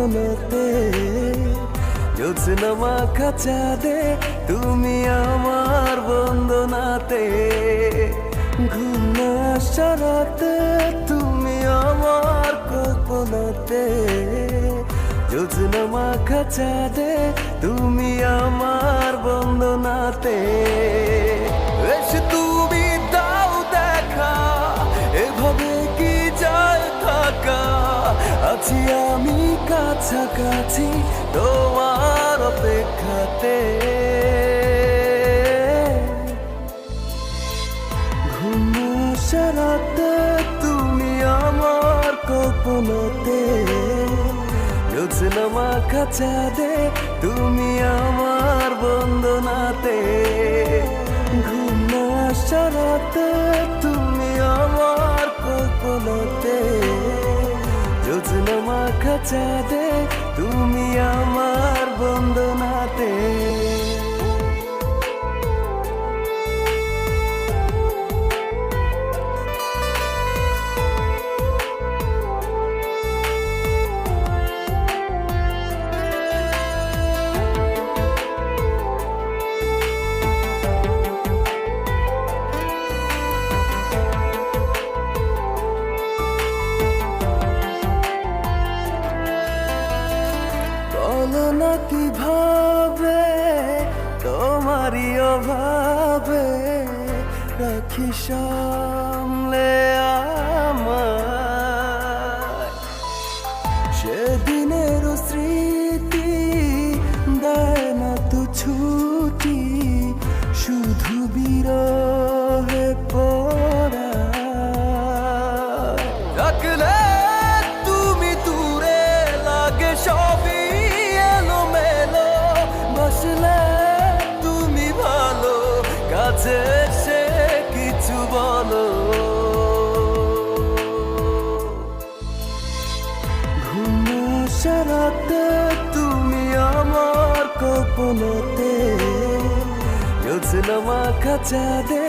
কল্পনাতে, জ্যোৎস্না মাখা চাঁদে তুমি আমার বন্দনাতে, ঘুম না আসা রাতে তুমি আমার কল্পনাতে, জ্যোৎস্না মাখা চাঁদে তুমি আমার বন্দনাতে। এসে তুমি দাও দেখা, এভাবে কি যায় থাকা, আছি আমি কাছাকাছি তোমার অপেক্ষাতে। ঘুম না আসা রাতে তুমি আমার কল্পনাতে, জ্যোৎস্না মাখা চাঁদে তুমি আমার বন্দনাতে, ঘুম না আসা রাতে তুমি আমার কল্পনাতে, জ্যোৎস্না মাখা চাঁদে তুমি আমার বন্দনাতে। বলো না কিভাবে তোমারই অভাবে রাখি সামলে আমায়, সেদিনের স্মৃতি দেয় না তো ছুটি, শুধু বিরহে পড়া রাখলে তুমি দূরে লাগে সবই এলোমেলো, বসলে তুমি ভালো কাছে এসে কিছু বলো। ঘুম না আসা রাতে তুমি আমার কল্পনাতে, জ্যোৎস্না মাখা চাঁদে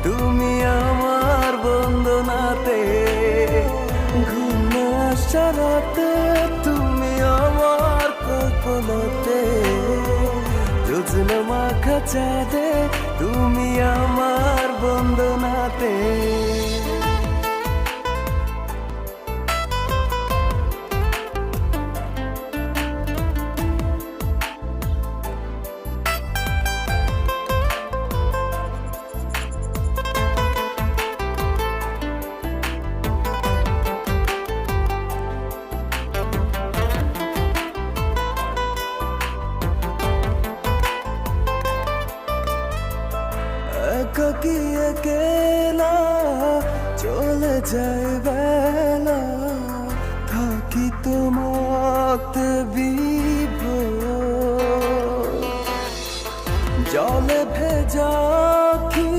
তুমি আমার বন্দনাতে, ঘুম না আসা রাতে তুমি আমার কল্পনাতে, জ্যোৎস্না মাখা চাঁদে তুমি আমার বন্দনাতে। একাকী একেলা চলে যায় বেলা, থাকি তোমাতে বিভোর, জলে ভেজা কি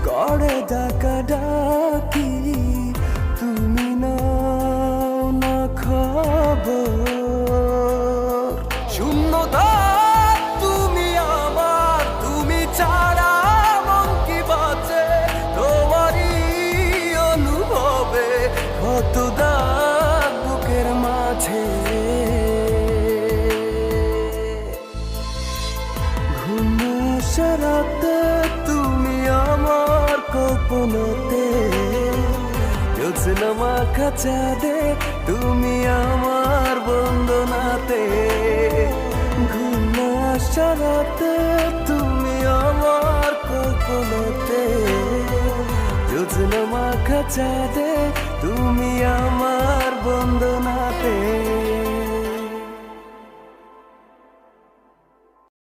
করে ডাকা ডাকি, তুমি নাও না খবর। শূন্যতা তুমি আমার, তুমি ছাড়া মন কি বাঁচে, তোমারই অনুভবে কত দাগ বুকের মাঝে। ঘুম না আসা রাতে তুমি আমার কল্পনাতে, জ্যোৎস্না মাখা চাঁদে তুমি আমার বন্দনাতে, ঘুম না আসা রাতে তুমি আমার কল্পনাতে, জ্যোৎস্না মাখা চাঁদে তুমি আমার বন্দনাতে।